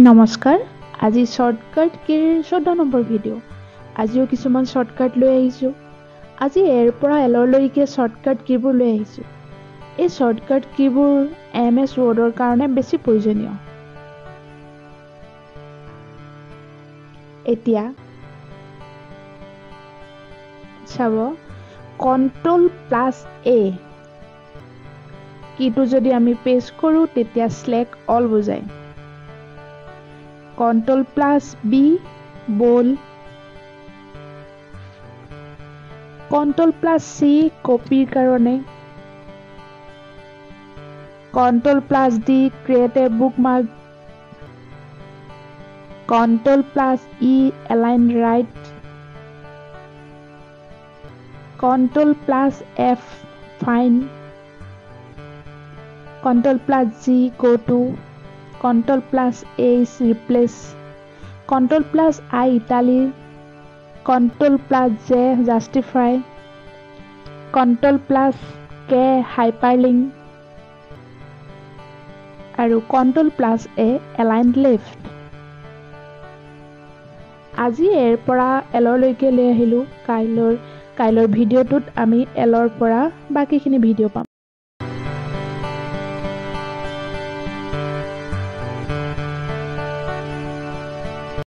নমস্কাৰ আজি শৰ্টকাট কিৰ 14 নম্বৰ ভিডিও আজিও কিছুমান শৰ্টকাট লৈ আহিছো আজি এৰ পৰা এলৰ লৈকে শৰ্টকাট কিবোৰ লৈ আহিছো এই শৰ্টকাট কিবোৰ এমএছ ৱৰ্ডৰ কাৰণে বেছি প্ৰয়োজনীয় এতিয়া চাব Ctrl+A কিটো যদি আমি পেস্ট কৰো তেতিয়া select all বুজায় Ctrl+B bold Ctrl+C কপিৰ কাৰণে Ctrl+D create a bookmark Ctrl+E align right Ctrl+F find Ctrl+G go to Ctrl+H replace Ctrl+I tally Ctrl+J justify Ctrl+K hyperlink আৰু Ctrl+A align left আজি এৰ পৰা এলৰ লৈকে লৈ আহিলো কাইলৰ ভিডিওটোত আমি এলৰ পৰা বাকিখিনি ভিডিও পাম